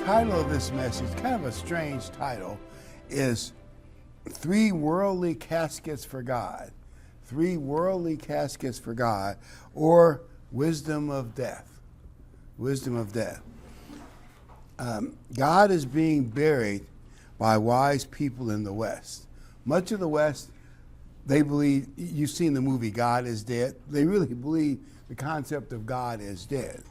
title of this message, kind of a strange title, is Three Worldly Caskets for God. Three Worldly Caskets for God, or Wisdom of Death. Wisdom of Death. God is being buried by wise people in the West. Much of the West, they believe, you've seen the movie God is Dead. They really believe the concept of God is dead.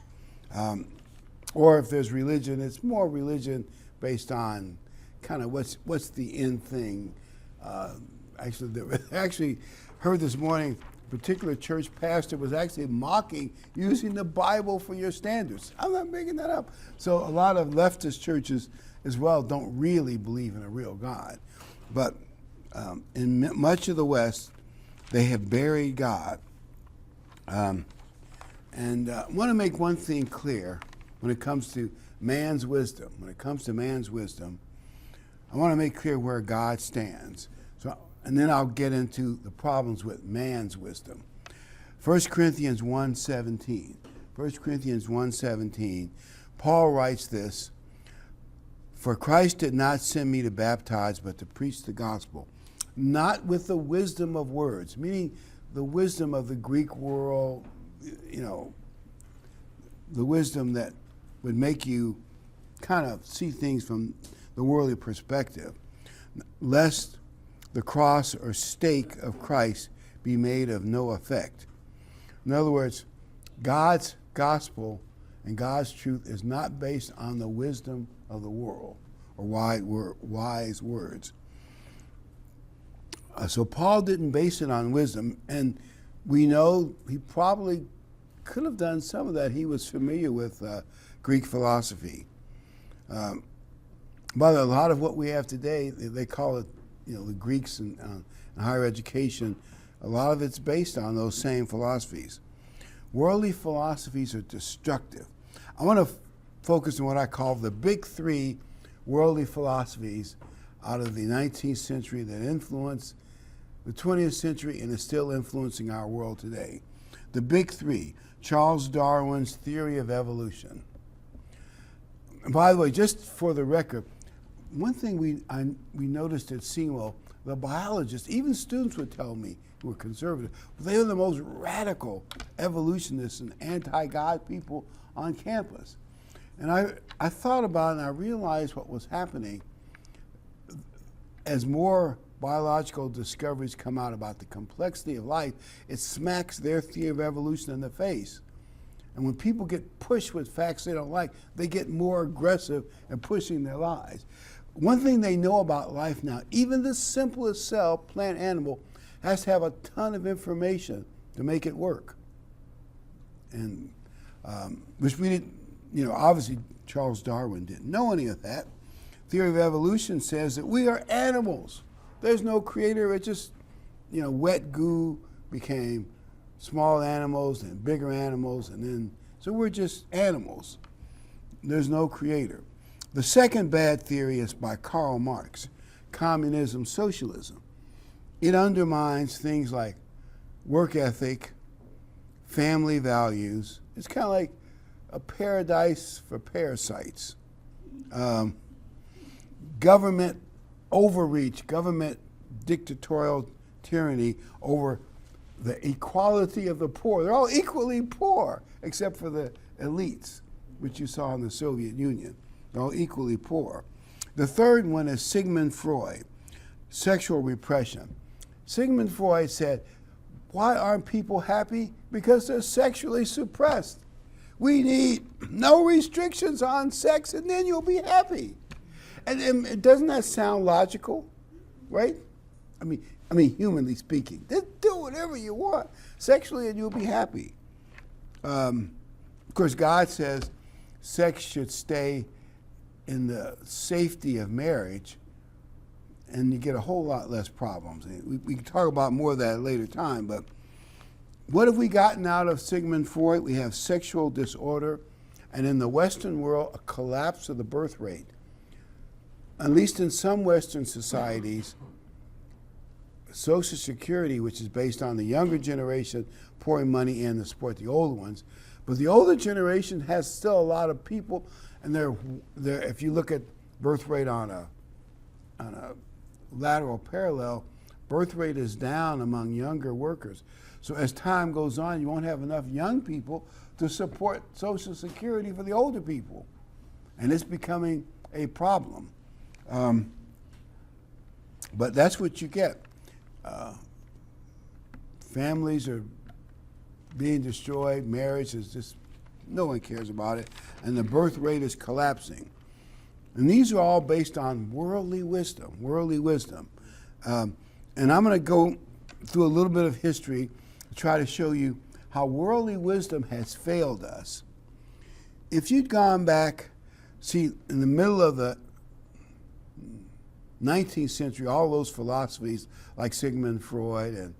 Or if there's religion, it's more religion based on kind of what's the end thing. Actually heard this morning, a particular church pastor was actually mocking using the Bible for your standards. I'm not making that up. So a lot of leftist churches as well don't really believe in a real God. But in much of the West, they have buried God. And I want to make one thing clear when it comes to man's wisdom. When it comes to man's wisdom, I want to make clear where God stands. And then I'll get into the problems with man's wisdom. 1 Corinthians 1:17. 1 Corinthians 1:17. Paul writes this, "For Christ did not send me to baptize, but to preach the gospel, not with the wisdom of words," meaning the wisdom of the Greek world, the wisdom that would make you kind of see things from the worldly perspective, "lest the cross or stake of Christ be made of no effect." In other words, God's gospel and God's truth is not based on the wisdom of the world or wise words. So Paul didn't base it on wisdom, and we know he probably could have done some of that. He was familiar with Greek philosophy. But a lot of what we have today, they call it, the Greeks in higher education, a lot of it's based on those same philosophies. Worldly philosophies are destructive. I want to focus on what I call the big three worldly philosophies out of the 19th century that influenced the 20th century and is still influencing our world today. The big three: Charles Darwin's theory of evolution. And by the way, just for the record, one thing we noticed at SEMO, the biologists, even students would tell me who were conservative, they were the most radical evolutionists and anti-God people on campus. And I thought about it and I realized what was happening as more biological discoveries come out about the complexity of life, it smacks their theory of evolution in the face. And when people get pushed with facts they don't like, they get more aggressive in pushing their lies. One thing they know about life now, even the simplest cell, plant, animal, has to have a ton of information to make it work. And which we didn't, obviously Charles Darwin didn't know any of that. Theory of evolution says that we are animals. There's no creator. It just, wet goo became small animals and bigger animals, and then, so we're just animals. There's no creator. The second bad theory is by Karl Marx, communism, socialism. It undermines things like work ethic, family values. It's kind of like a paradise for parasites. Government overreach, government dictatorial tyranny over the equality of the poor. They're all equally poor, except for the elites, which you saw in the Soviet Union. They're all equally poor. The third one is Sigmund Freud, sexual repression. Sigmund Freud said, why aren't people happy? Because they're sexually suppressed. We need no restrictions on sex, and then you'll be happy. And doesn't that sound logical, right? I mean, humanly speaking, just do whatever you want sexually, and you'll be happy. Of course, God says sex should stay in the safety of marriage, and you get a whole lot less problems. We can talk about more of that at a later time, but what have we gotten out of Sigmund Freud? We have sexual disorder, and in the Western world, a collapse of the birth rate. At least in some Western societies, Social Security, which is based on the younger generation pouring money in to support the older ones, But the older generation has still a lot of people, and they're if you look at birth rate on a lateral parallel, birth rate is down among younger workers. So as time goes on, you won't have enough young people to support Social Security for the older people. And it's becoming a problem. But that's what you get. Families are being destroyed. Marriage is just, no one cares about it. And the birth rate is collapsing. And these are all based on worldly wisdom, and I'm going to go through a little bit of history to try to show you how worldly wisdom has failed us. If you'd gone back, see, in the middle of the 19th century, all those philosophies like Sigmund Freud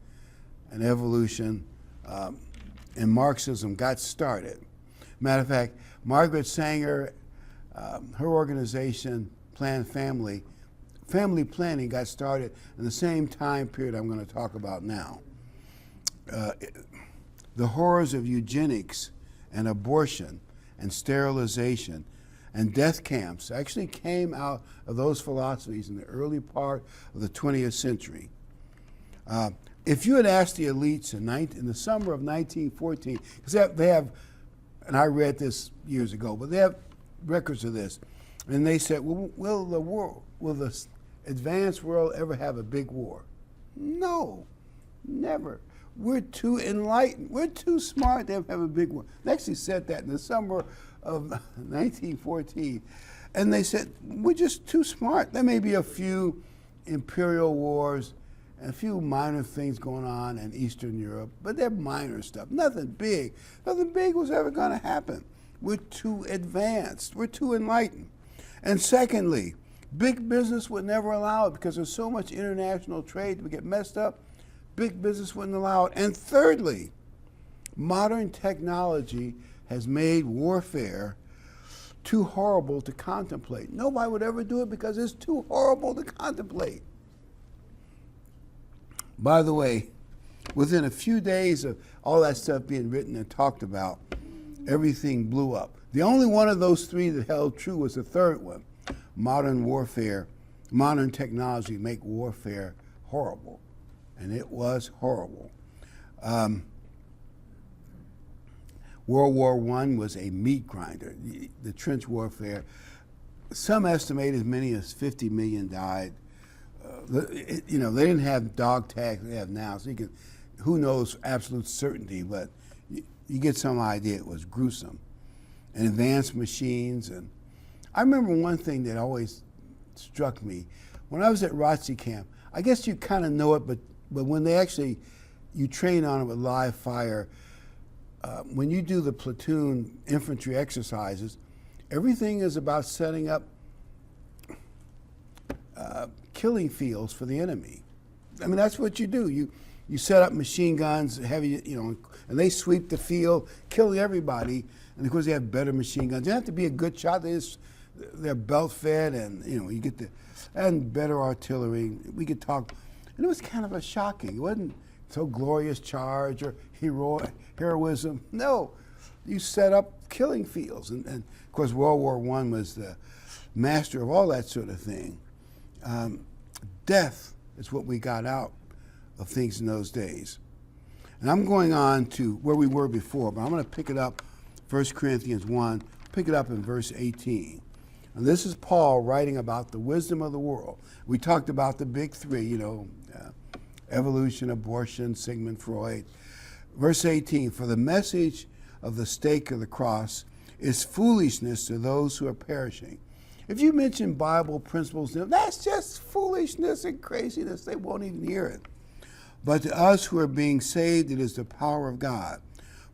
and evolution and Marxism got started. Matter of fact, Margaret Sanger, her organization, Planned Family planning got started in the same time period I'm going to talk about now. The horrors of eugenics and abortion and sterilization and death camps actually came out of those philosophies in the early part of the 20th century. If you had asked the elites in the summer of 1914, because they have, and I read this years ago, but they have records of this, and they said, will the advanced world ever have a big war? No, never. We're too enlightened. We're too smart to have a big war. They actually said that in the summer of 1914. And they said, we're just too smart. There may be a few imperial wars and a few minor things going on in Eastern Europe, but they're minor stuff. Nothing big. Nothing big was ever going to happen. We're too advanced. We're too enlightened. And secondly, big business would never allow it because there's so much international trade to get messed up. Big business wouldn't allow it. And thirdly, modern technology has made warfare too horrible to contemplate. Nobody would ever do it because it's too horrible to contemplate. By the way, within a few days of all that stuff being written and talked about, everything blew up. The only one of those three that held true was the third one. Modern warfare, modern technology make warfare horrible. And it was horrible. World War I was a meat grinder. The trench warfare, some estimate as many as 50 million died. They didn't have dog tags they have now, so who knows absolute certainty, but you get some idea it was gruesome. And advanced machines. And I remember one thing that always struck me. When I was at ROTC camp, I guess you kind of know it, but when you train on it with live fire, when you do the platoon infantry exercises, everything is about setting up killing fields for the enemy. I mean, that's what you do. You set up machine guns, heavy, and they sweep the field, kill everybody. And of course, they have better machine guns. You don't have to be a good shot. They're belt fed, and you get and better artillery. We could talk, and it was kind of a shocking. It wasn't so glorious charge or heroism. No, you set up killing fields, and of course, World War I was the master of all that sort of thing. Death is what we got out of things in those days. And I'm going on to where we were before, but I'm going to pick it up, 1 Corinthians 1, pick it up in verse 18. And this is Paul writing about the wisdom of the world. We talked about the big three, evolution, abortion, Sigmund Freud. Verse 18, for the message of the stake of the cross is foolishness to those who are perishing. If you mention Bible principles, that's just foolishness and craziness. They won't even hear it. But to us who are being saved, it is the power of God.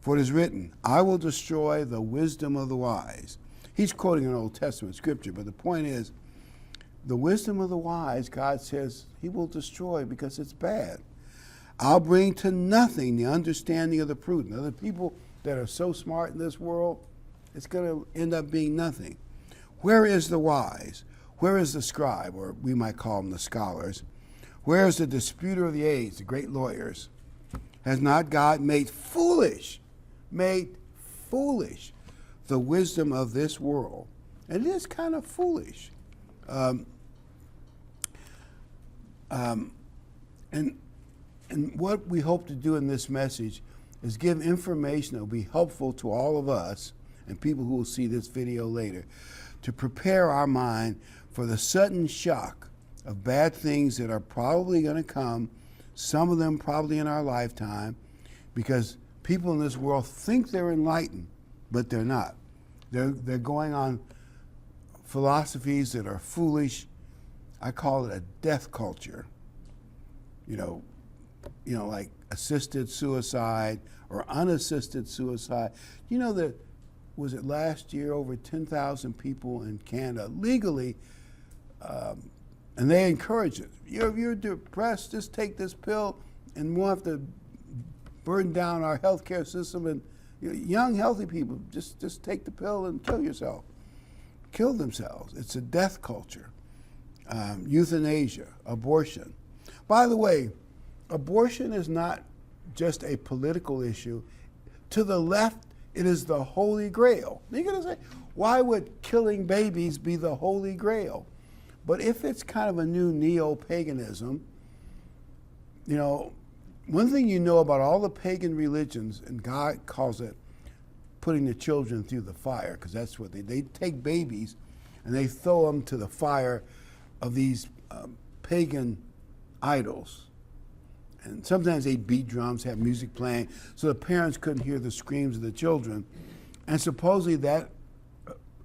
For it is written, I will destroy the wisdom of the wise. He's quoting an Old Testament scripture, but the point is, the wisdom of the wise, God says, he will destroy because it's bad. I'll bring to nothing the understanding of the prudent. Now, the people that are so smart in this world, it's going to end up being nothing. Where is the wise? Where is the scribe, or we might call them the scholars? Where is the disputer of the age, the great lawyers? Has not God made foolish foolish, the wisdom of this world. And it is kind of foolish. And what we hope to do in this message is give information that will be helpful to all of us and people who will see this video later to prepare our mind for the sudden shock of bad things that are probably going to come, some of them probably in our lifetime, because people in this world think they're enlightened, but they're not. They're going on philosophies that are foolish. I call it a death culture. You know, like assisted suicide or unassisted suicide. You know that, was it last year, over 10,000 people in Canada legally, and they encourage it. You're depressed, just take this pill and we'll have to burden down our healthcare system. And young, healthy people, just take the pill and kill yourself. Kill themselves. It's a death culture. Euthanasia, abortion. By the way, abortion is not just a political issue. To the left, it is the Holy Grail. You're going to say, why would killing babies be the Holy Grail? But if it's kind of a new neo-paganism, you know, one thing you know about all the pagan religions, and God calls it putting the children through the fire, because that's what they take babies and they throw them to the fire of these pagan idols. And sometimes they beat drums, have music playing, so the parents couldn't hear the screams of the children. And supposedly that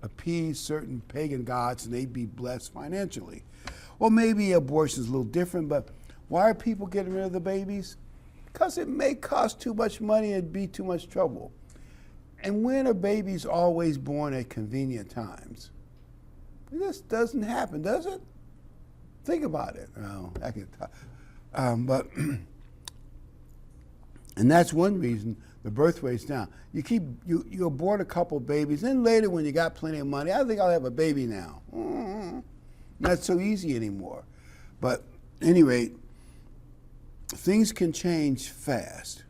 appeased certain pagan gods and they'd be blessed financially. Well, maybe abortion is a little different, but why are people getting rid of the babies? Because it may cost too much money and be too much trouble. And when are babies always born at convenient times? This doesn't happen, does it? Think about it. Oh, I could talk. And that's one reason the birth rate's down. You abort a couple babies, then later when you got plenty of money, I think I'll have a baby now. Not so easy anymore. But at any rate, things can change fast.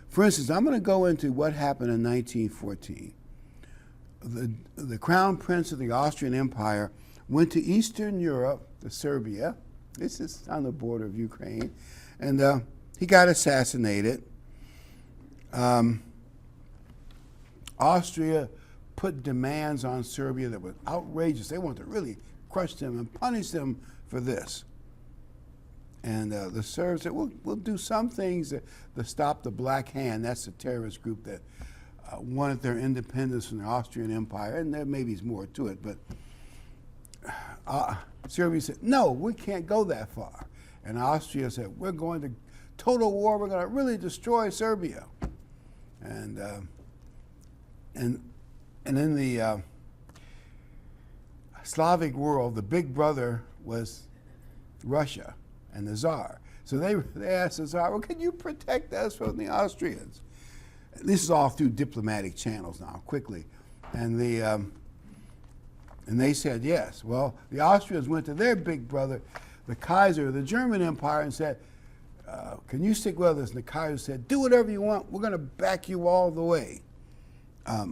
For instance, I'm going to go into what happened in 1914. The Crown Prince of the Austrian Empire went to Eastern Europe, to Serbia. This is on the border of Ukraine. And he got assassinated. Austria put demands on Serbia that were outrageous. They wanted to really crush them and punish them for this. And the Serbs said, we'll do some things to stop the Black Hand. That's the terrorist group that wanted their independence from the Austrian Empire. And there maybe is more to it, but Serbia said, no, we can't go that far. And Austria said, we're going to total war. We're going to really destroy Serbia. And in the Slavic world, the big brother was Russia and the Tsar. So they asked the Tsar, well, can you protect us from the Austrians? This is all through diplomatic channels now, quickly. And they said yes. Well, the Austrians went to their big brother, the Kaiser of the German Empire, and said, can you stick with us? And the Kaiser said, do whatever you want. We're going to back you all the way.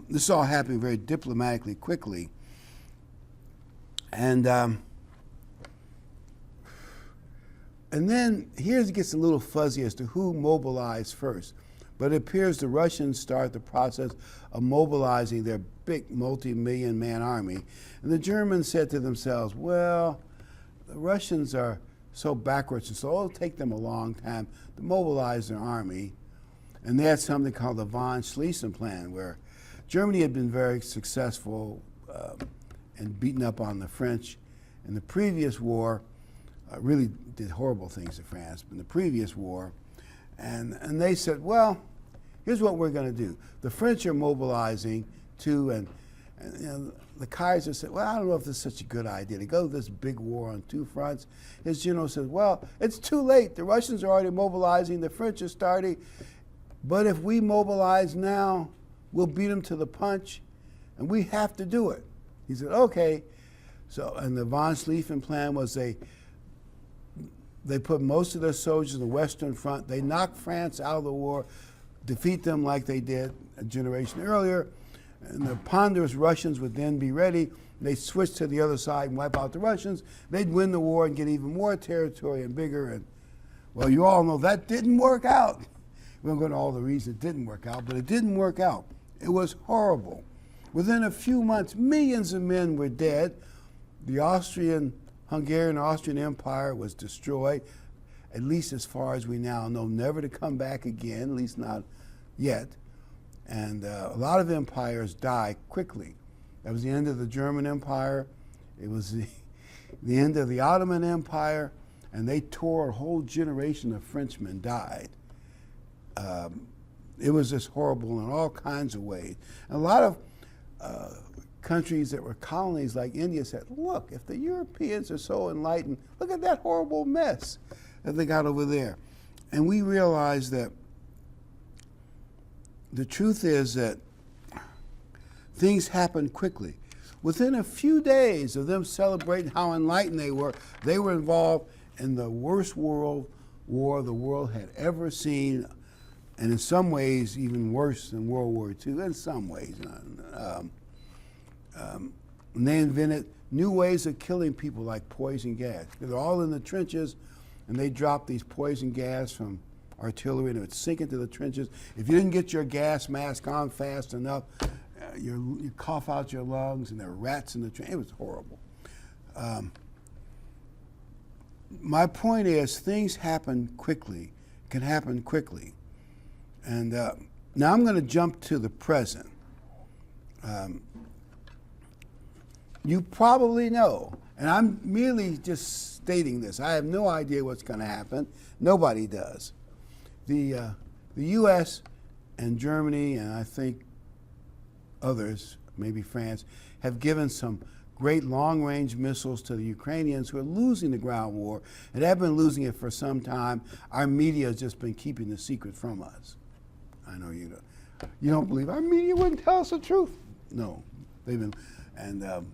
This is all happening very diplomatically, quickly. And then here it gets a little fuzzy as to who mobilized first. But it appears the Russians start the process of mobilizing their big multi-million man army. And the Germans said to themselves, well, the Russians are so backwards, and so it'll take them a long time to mobilize their army. And they had something called the von Schlieffen Plan, where Germany had been very successful and beaten up on the French in the previous war, really did horrible things to France in the previous war. And they said, well, here's what we're going to do. The French are mobilizing too, and you know, the Kaiser said, well, I don't know if this is such a good idea to go to this big war on two fronts. His general said, well, it's too late. The Russians are already mobilizing. The French are starting. But if we mobilize now, we'll beat them to the punch, and we have to do it. He said, okay. So, and the von Schlieffen Plan was they put most of their soldiers in the Western Front. They knocked France out of the war, defeat them like they did a generation earlier, and the ponderous Russians would then be ready. They'd switch to the other side and wipe out the Russians. They'd win the war and get even more territory and bigger. And well, you all know that didn't work out. We won't go into all the reasons it didn't work out, but it didn't work out. It was horrible. Within a few months, millions of men were dead. The Hungarian-Austrian Empire was destroyed, at least as far as we now know, never to come back again, at least not yet. And a lot of empires die quickly. That was the end of the German Empire. It was the end of the Ottoman Empire, and they tore a whole generation of Frenchmen died. It was just horrible in all kinds of ways. And a lot of countries that were colonies like India said, look, if the Europeans are so enlightened, look at that horrible mess that they got over there. And we realized that the truth is that things happened quickly. Within a few days of them celebrating how enlightened they were involved in the worst world war the world had ever seen, and in some ways even worse than World War II, in some ways. And they invented new ways of killing people like poison gas. They're all in the trenches, and they dropped these poison gas from artillery, and it would sink into the trenches. If you didn't get your gas mask on fast enough, you cough out your lungs, and there were rats in the trench. It was horrible. My point is, things happen quickly, can happen quickly. And now I'm going to jump to the present. You probably know, and I'm merely just stating this. I have no idea what's going to happen. Nobody does. The U.S. and Germany, and I think others, maybe France, have given some great long-range missiles to the Ukrainians, who are losing the ground war, and have been losing it for some time. Our media has just been keeping the secret from us. I know you don't. You don't believe our media wouldn't tell us the truth? No, they've been, and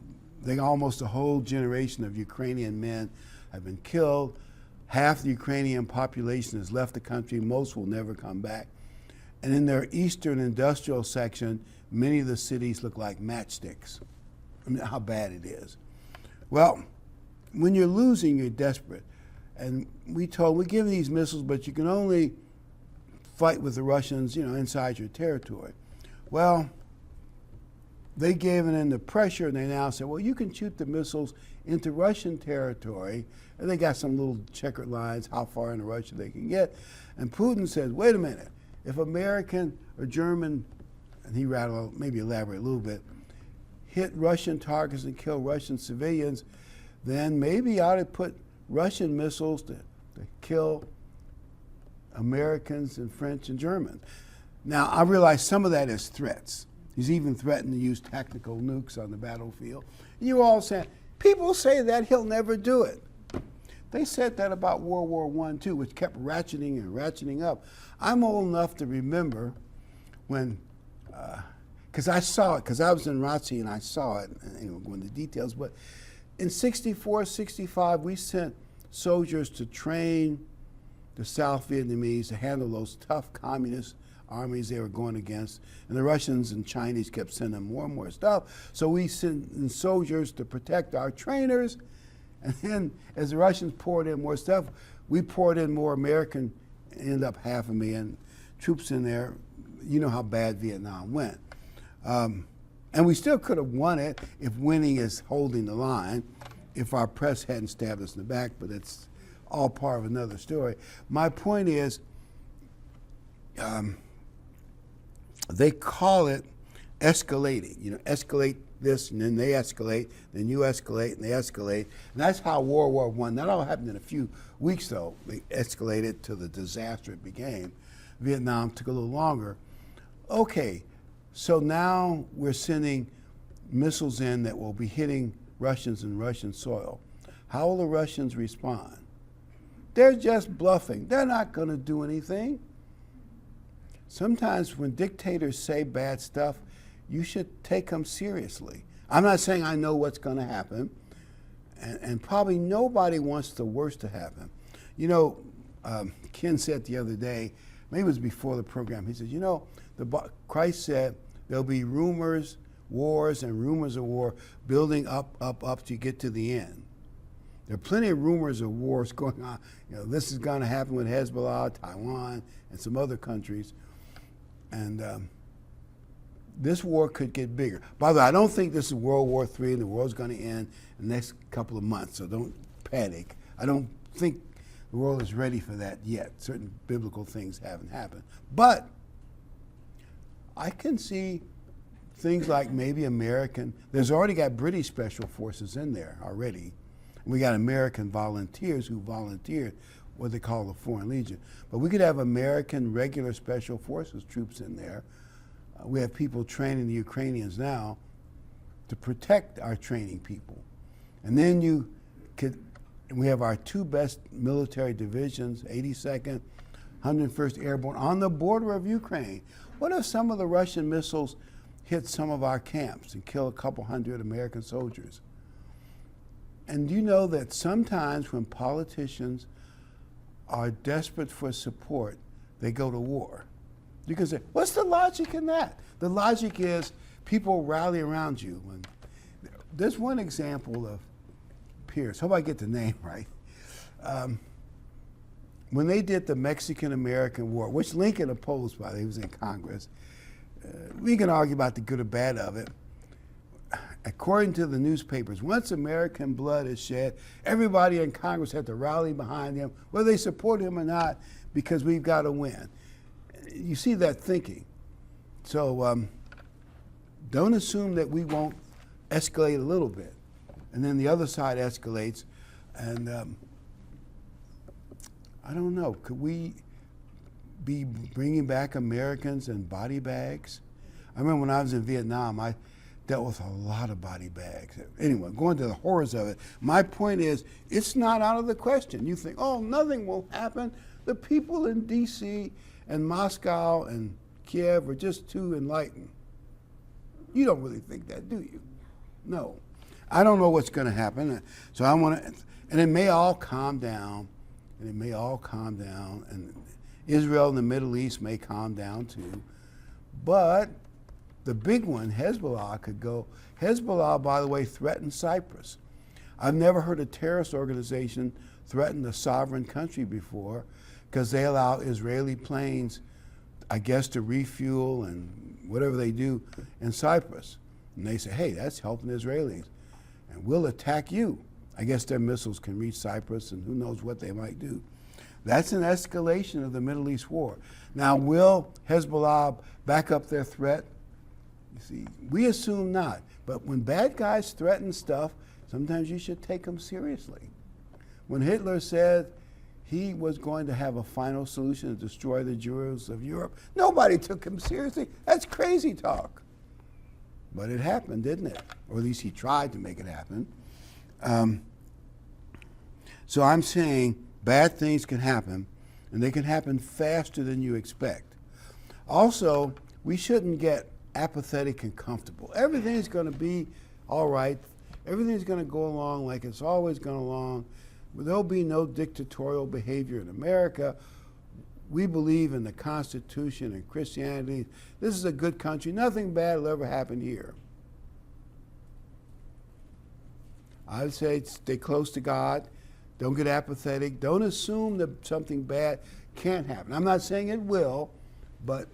they almost a whole generation of Ukrainian men have been killed. Half the Ukrainian population has left the country. Most will never come back. And in their eastern industrial section, many of the cities look like matchsticks. I mean, how bad it is. Well, when you're losing, you're desperate. And we give these missiles, but you can only fight with the Russians, inside your territory. Well, they gave in the pressure, and they now said, well, you can shoot the missiles into Russian territory, and they got some little checkered lines, how far into Russia they can get. And Putin says, wait a minute, if American or German, and he maybe elaborate a little bit, hit Russian targets and kill Russian civilians, then maybe I ought to put Russian missiles to kill Americans and French and German. Now, I realize some of that is threats. He's even threatened to use tactical nukes on the battlefield. You all say, people say that, he'll never do it. They said that about World War I, too, which kept ratcheting and ratcheting up. I'm old enough to remember when, because I saw it, because I was in ROTC and I saw it, and go into details, but in 64, 65, we sent soldiers to train the South Vietnamese to handle those tough communist armies they were going against. And the Russians and Chinese kept sending more and more stuff. So we sent in soldiers to protect our trainers. And then as the Russians poured in more stuff, we poured in more American, ended up 500,000 troops in there. You know how bad Vietnam went. And we still could have won it if winning is holding the line, if our press hadn't stabbed us in the back, but it's all part of another story. My point is, they call it escalating. Escalate this, and then they escalate, then you escalate, and they escalate. And that's how World War I, that all happened in a few weeks, though. They escalated to the disaster it became. Vietnam took a little longer. Okay, so now we're sending missiles in that will be hitting Russians in Russian soil. How will the Russians respond? They're just bluffing. They're not going to do anything. Sometimes when dictators say bad stuff, you should take them seriously. I'm not saying I know what's going to happen, and probably nobody wants the worst to happen. Ken said the other day, maybe it was before the program. He said, you know, Christ said there'll be rumors, wars, and rumors of war building up to get to the end. There are plenty of rumors of wars going on. You know, this is going to happen with Hezbollah, Taiwan, and some other countries. And this war could get bigger. By the way, I don't think this is World War III and the world's going to end in the next couple of months, so don't panic. I don't think the world is ready for that yet. Certain biblical things haven't happened. But I can see things like maybe there's already got British special forces in there already. We got American volunteers who volunteered what they call the Foreign Legion. But we could have American regular special forces troops in there. We have people training the Ukrainians now to protect our training people. And then we have our two best military divisions, 82nd, 101st Airborne, on the border of Ukraine. What if some of the Russian missiles hit some of our camps and kill a couple hundred American soldiers? And you know that sometimes when politicians are desperate for support, they go to war. You can say, what's the logic in that? The logic is people rally around you. There's one example of Pierce. Hope I get the name right. When they did the Mexican-American War, which Lincoln opposed, by the way, he was in Congress, we can argue about the good or bad of it. According to the newspapers, once American blood is shed, everybody in Congress had to rally behind him, whether they support him or not, because we've got to win. You see that thinking. So don't assume that we won't escalate a little bit. And then the other side escalates. And I don't know, could we be bringing back Americans in body bags? I remember when I was in Vietnam, I dealt with a lot of body bags. Anyway, going to the horrors of it, my point is, it's not out of the question. You think, oh, nothing will happen. The people in D.C. and Moscow and Kiev are just too enlightened. You don't really think that, do you? No. I don't know what's going to happen. So I want to, and it may all calm down, and Israel and the Middle East may calm down too. But the big one, Hezbollah, could go. Hezbollah, by the way, threatened Cyprus. I've never heard a terrorist organization threaten a sovereign country before, because they allow Israeli planes, I guess, to refuel and whatever they do in Cyprus. And they say, hey, that's helping the Israelis. And we'll attack you. I guess their missiles can reach Cyprus, and who knows what they might do. That's an escalation of the Middle East war. Now, will Hezbollah back up their threat? You see, we assume not. But when bad guys threaten stuff, sometimes you should take them seriously. When Hitler said he was going to have a final solution to destroy the Jews of Europe, nobody took him seriously. That's crazy talk. But it happened, didn't it? Or at least he tried to make it happen. So I'm saying bad things can happen, and they can happen faster than you expect. Also, we shouldn't get apathetic and comfortable. Everything's going to be all right. Everything's going to go along like it's always gone along. There'll be no dictatorial behavior in America. We believe in the Constitution and Christianity. This is a good country. Nothing bad will ever happen here. I would say stay close to God. Don't get apathetic. Don't assume that something bad can't happen. I'm not saying it will, but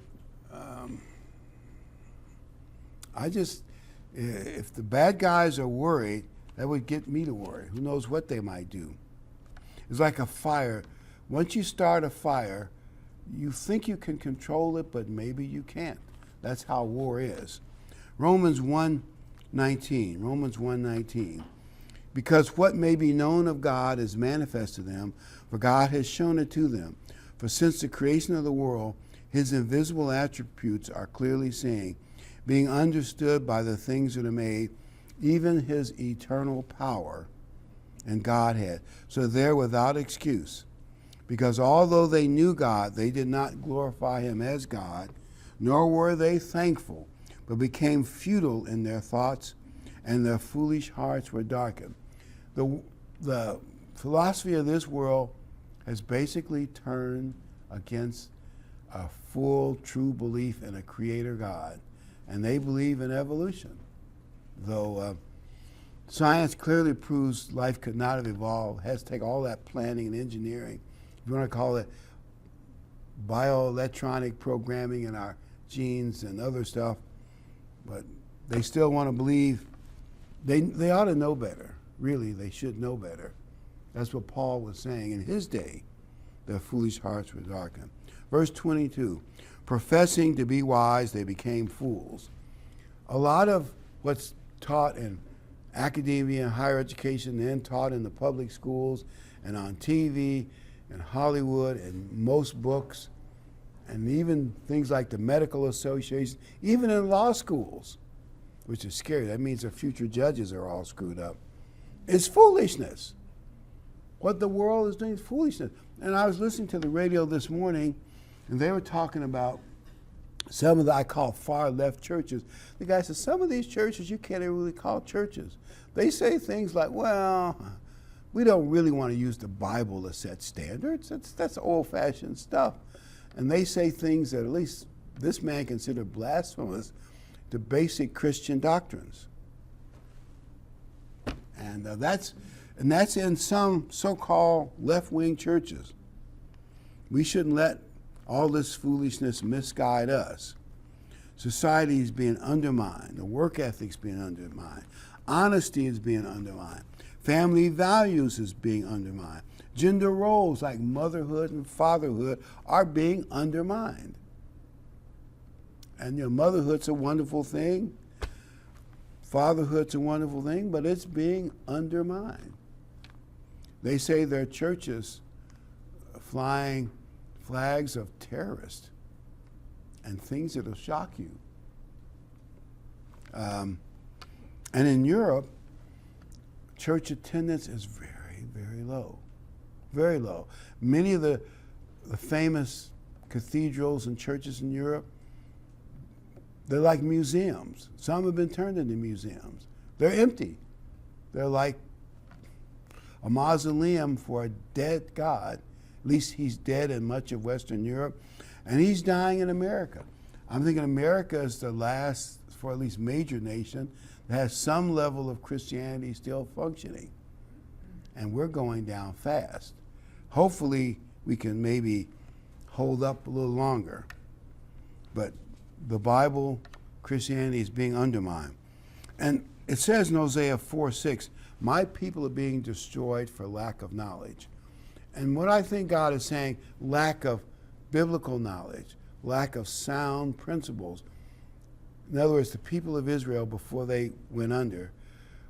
if the bad guys are worried, that would get me to worry. Who knows what they might do? It's like a fire. Once you start a fire, you think you can control it, but maybe you can't. That's how war is. Romans 1:19. Because what may be known of God is manifest to them, for God has shown it to them. For since the creation of the world, his invisible attributes are clearly seen, being understood by the things that are made, even his eternal power and Godhead. So they're without excuse. Because although they knew God, they did not glorify him as God, nor were they thankful, but became futile in their thoughts, and their foolish hearts were darkened. The philosophy of this world has basically turned against a full, true belief in a creator God. And they believe in evolution. Though science clearly proves life could not have evolved, has to take all that planning and engineering. If you want to call it bioelectronic programming in our genes and other stuff, but they still want to believe. They ought to know better. Really, they should know better. That's what Paul was saying. In his day, their foolish hearts were darkened. Verse 22, professing to be wise, they became fools. A lot of what's taught in academia and higher education, then taught in the public schools and on TV and Hollywood and most books, and even things like the medical association, even in law schools, which is scary. That means the future judges are all screwed up. It's foolishness. What the world is doing is foolishness. And I was listening to the radio this morning, and they were talking about some of the, I call far left churches. The guy said, some of these churches you can't even really call churches. They say things like, well, we don't really want to use the Bible to set standards. That's old-fashioned stuff. And they say things that at least this man considered blasphemous to basic Christian doctrines. And that's in some so-called left-wing churches. We shouldn't let all this foolishness misguide us. Society is being undermined. The work ethic's being undermined. Honesty is being undermined. Family values is being undermined. Gender roles like motherhood and fatherhood are being undermined. And motherhood's a wonderful thing. Fatherhood's a wonderful thing, but it's being undermined. They say their churches flying flags of terrorists and things that'll shock you. And in Europe, church attendance is very, very low. Very low. Many of the famous cathedrals and churches in Europe, they're like museums. Some have been turned into museums. They're empty. They're like a mausoleum for a dead God. At least he's dead in much of Western Europe, and he's dying in America. I'm thinking America is the last, for at least major nation, that has some level of Christianity still functioning. And we're going down fast. Hopefully we can maybe hold up a little longer. But the Bible, Christianity is being undermined. And it says in Hosea 4:6, my people are being destroyed for lack of knowledge. And what I think God is saying, lack of biblical knowledge, lack of sound principles. In other words, the people of Israel, before they went under,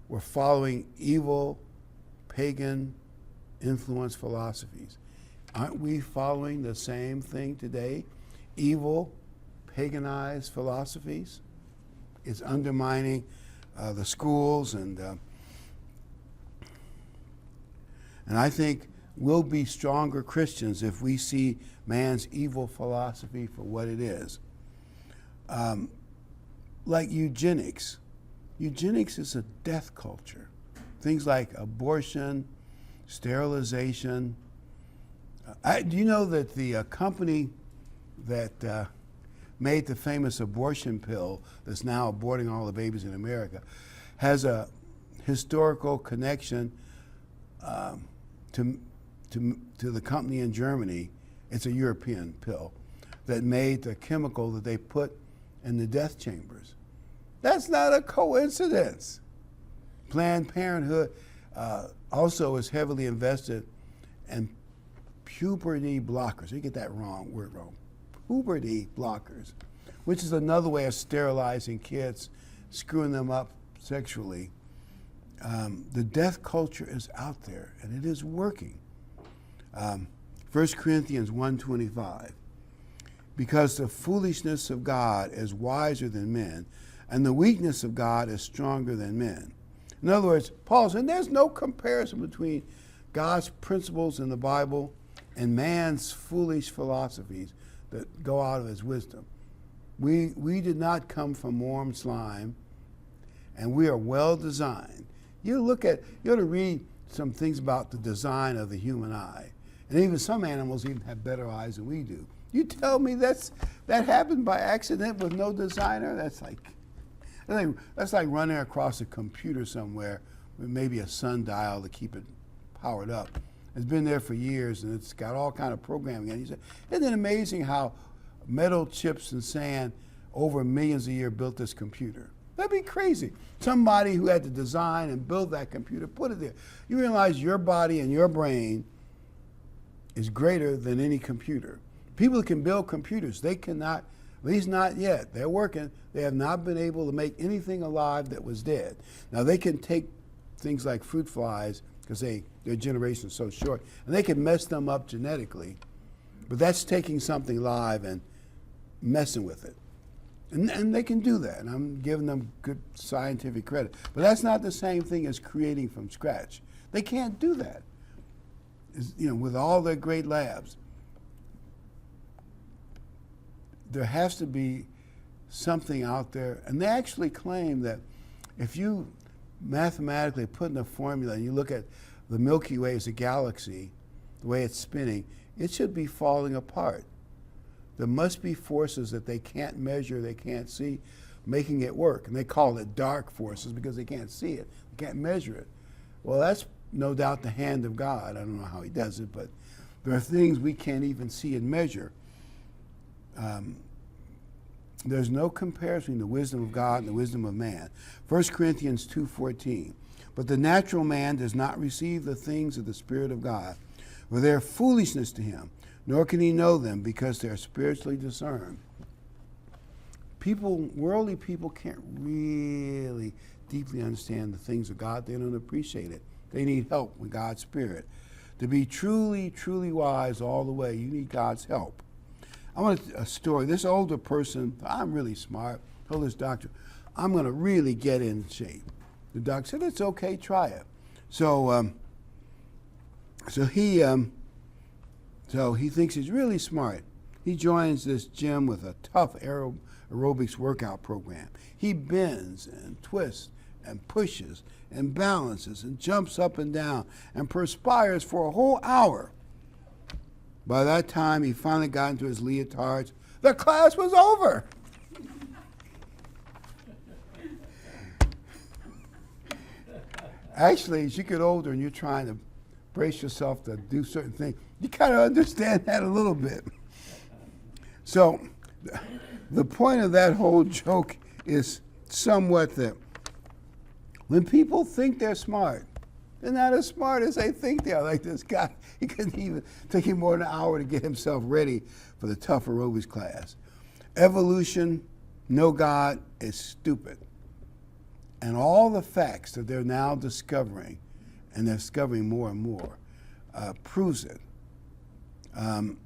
were following evil, pagan, influenced philosophies. Aren't we following the same thing today? Evil, paganized philosophies. It's undermining the schools, and I think we'll be stronger Christians if we see man's evil philosophy for what it is. Like eugenics. Eugenics is a death culture. Things like abortion, sterilization. Do you know that the company that made the famous abortion pill that's now aborting all the babies in America has a historical connection to the company in Germany? It's a European pill that made the chemical that they put in the death chambers. That's not a coincidence. Planned Parenthood also is heavily invested in puberty blockers. You get that word wrong. Puberty blockers, which is another way of sterilizing kids, screwing them up sexually. The death culture is out there, and it is working. 1 Corinthians 1:25, because the foolishness of God is wiser than men, and the weakness of God is stronger than men. In other words, Paul said there's no comparison between God's principles in the Bible and man's foolish philosophies that go out of his wisdom. We did not come from warm slime, and we are well designed. You ought to read some things about the design of the human eye. And even some animals even have better eyes than we do. You tell me that happened by accident with no designer? That's like running across a computer somewhere with maybe a sundial to keep it powered up. It's been there for years and it's got all kind of programming. And he said, isn't it amazing how metal chips and sand over millions a year built this computer? That'd be crazy. Somebody who had to design and build that computer put it there. You realize your body and your brain is greater than any computer. People can build computers. They cannot, at least not yet. They're working. They have not been able to make anything alive that was dead. Now they can take things like fruit flies, because their generation is so short, and they can mess them up genetically. But that's taking something live and messing with it. And they can do that, and I'm giving them good scientific credit. But that's not the same thing as creating from scratch. They can't do that. With all their great labs. There has to be something out there, and they actually claim that if you mathematically put in a formula and you look at the Milky Way as a galaxy, the way it's spinning, it should be falling apart. There must be forces that they can't measure, they can't see, making it work. And they call it dark forces because they can't see it, they can't measure it. Well, that's no doubt the hand of God. I don't know how he does it, but there are things we can't even see and measure. There's no comparison between the wisdom of God and the wisdom of man. 1 Corinthians 2:14. But the natural man does not receive the things of the Spirit of God, for they are foolishness to him, nor can he know them because they are spiritually discerned. Worldly people can't really deeply understand the things of God. They don't appreciate it. They need help with God's Spirit. To be truly, truly wise all the way, you need God's help. I want a story. This older person, I'm really smart, told this doctor, I'm going to really get in shape. The doctor said, it's okay, try it. So he thinks he's really smart. He joins this gym with a tough aerobics workout program. He bends and twists and pushes and balances and jumps up and down and perspires for a whole hour. By that time, he finally got into his leotards. The class was over. Actually, as you get older and you're trying to brace yourself to do certain things, you kind of understand that a little bit. So the point of that whole joke is somewhat that when people think they're smart, they're not as smart as they think they are. Like this guy, he couldn't even take him more than an hour to get himself ready for the tough aerobics class. Evolution, no God, is stupid. And all the facts that they're now discovering, and they're discovering more and more, proves it. And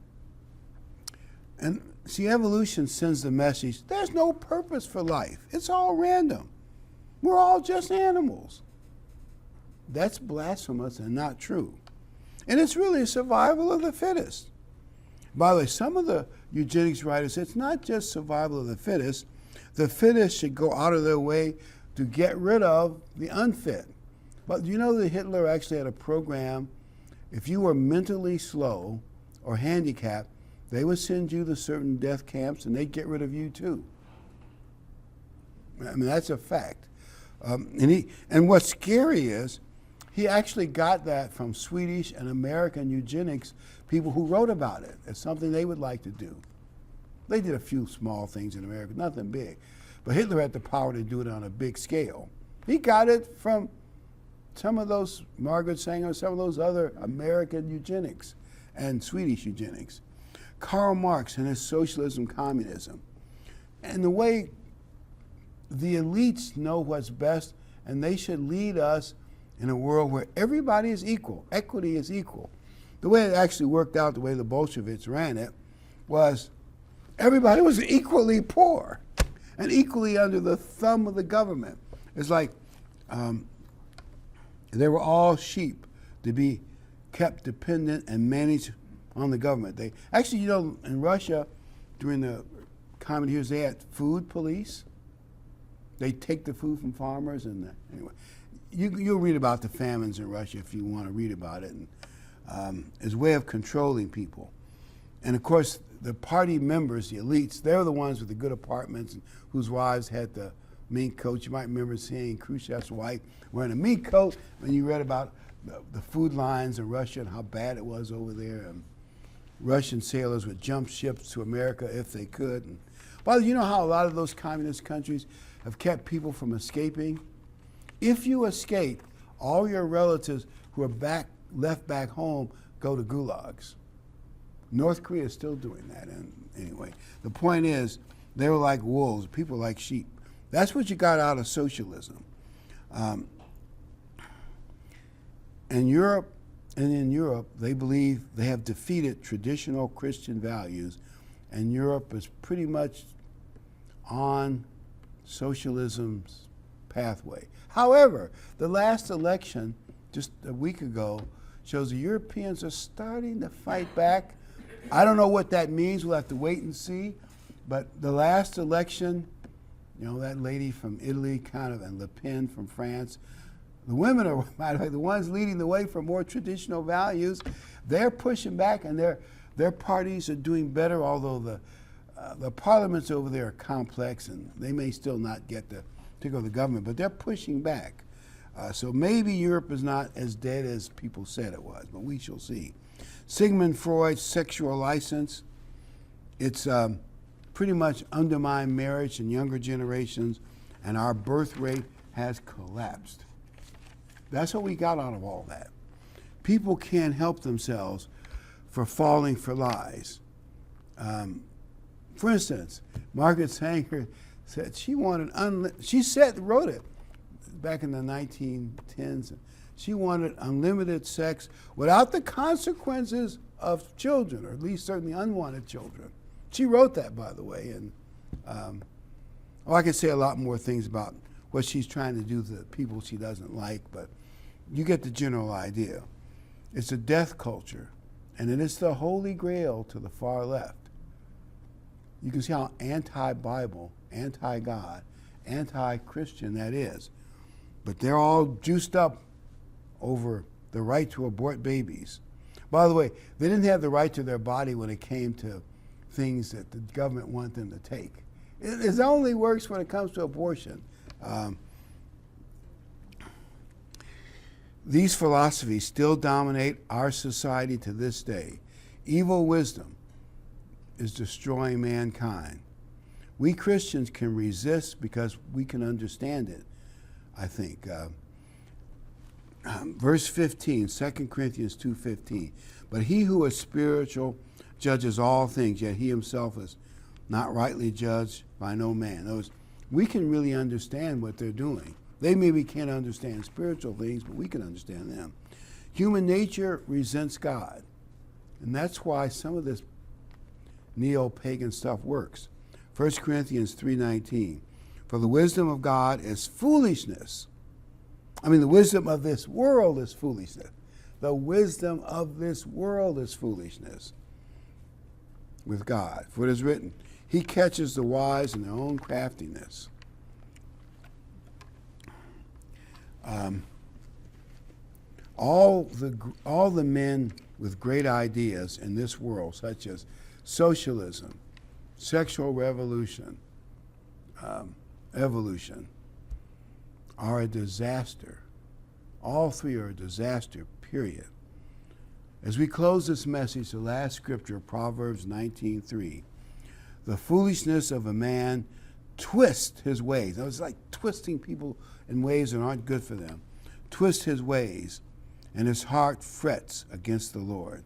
see, evolution sends the message, there's no purpose for life. It's all random. We're all just animals. That's blasphemous and not true. And it's really a survival of the fittest. By the way, some of the eugenics writers say it's not just survival of the fittest. The fittest should go out of their way to get rid of the unfit. But you know that Hitler actually had a program, if you were mentally slow or handicapped, they would send you to certain death camps and they'd get rid of you too. I mean, that's a fact. And what's scary is, he actually got that from Swedish and American eugenics people who wrote about it as something they would like to do. They did a few small things in America, nothing big. But Hitler had the power to do it on a big scale. He got it from some of those, Margaret Sanger, some of those other American eugenics and Swedish eugenics. Karl Marx and his socialism, communism. And the way the elites know what's best, and they should lead us in a world where everybody is equal, equity is equal. The way it actually worked out, the way the Bolsheviks ran it, was everybody was equally poor and equally under the thumb of the government. It's like they were all sheep to be kept dependent and managed on the government. They actually, you know, in Russia, during the common years, they had food police. They take the food from farmers, and anyway. You'll read about the famines in Russia if you want to read about it. And, it's a way of controlling people. And of course, the party members, the elites, they're the ones with the good apartments and whose wives had the mink coats. You might remember seeing Khrushchev's wife wearing a mink coat when you read about the food lines in Russia and how bad it was over there. And Russian sailors would jump ships to America if they could. And, by the way, you know how a lot of those communist countries have kept people from escaping? If you escape, all your relatives who are left back home go to gulags. North Korea is still doing that. And anyway, the point is, they were like wolves, people like sheep. That's what you got out of socialism. In Europe, they believe they have defeated traditional Christian values, and Europe is pretty much on socialism's pathway. However, the last election, just a week ago, shows the Europeans are starting to fight back. I don't know what that means. We'll have to wait and see. But the last election, you know, that lady from Italy and Le Pen from France, the women are, by the way, the ones leading the way for more traditional values. They're pushing back, and their parties are doing better, although the parliaments over there are complex, and they may still not get to take over the government, but they're pushing back. So maybe Europe is not as dead as people said it was, but we shall see. Sigmund Freud's sexual license, it's pretty much undermined marriage in younger generations, and our birth rate has collapsed. That's what we got out of all that. People can't help themselves for falling for lies. For instance, Margaret Sanger said she wanted wrote it back in the 1910s. She wanted unlimited sex without the consequences of children, or at least certainly unwanted children. She wrote that, by the way, and I could say a lot more things about what she's trying to do to the people she doesn't like, but you get the general idea. It's a death culture, and it is the holy grail to the far left. You can see how anti-Bible, anti-God, anti-Christian that is. But they're all juiced up over the right to abort babies. By the way, they didn't have the right to their body when it came to things that the government want them to take. It only works when it comes to abortion. These philosophies still dominate our society to this day. Evil wisdom is destroying mankind. We Christians can resist because we can understand it, I think. Verse 15, 2 Corinthians 2:15. But he who is spiritual judges all things, yet he himself is not rightly judged by no man. In other words, we can really understand what they're doing. They maybe can't understand spiritual things, but we can understand them. Human nature resents God. And that's why some of this neo-pagan stuff works. 1 Corinthians 3:19. For the wisdom of God is foolishness. The wisdom of this world is foolishness. The wisdom of this world is foolishness with God. For it is written, he catches the wise in their own craftiness. All the men with great ideas in this world, such as socialism, sexual revolution, evolution, are a disaster. All three are a disaster, period. As we close this message, the last scripture, Proverbs 19:3, the foolishness of a man twists his ways. Now, it's like twisting people in ways that aren't good for them. Twist his ways, and his heart frets against the Lord.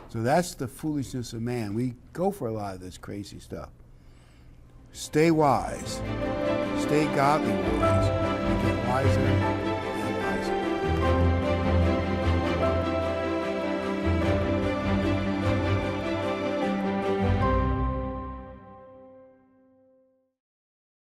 So that's the foolishness of man. We go for a lot of this crazy stuff. Stay wise. Stay godly wise. You get wiser.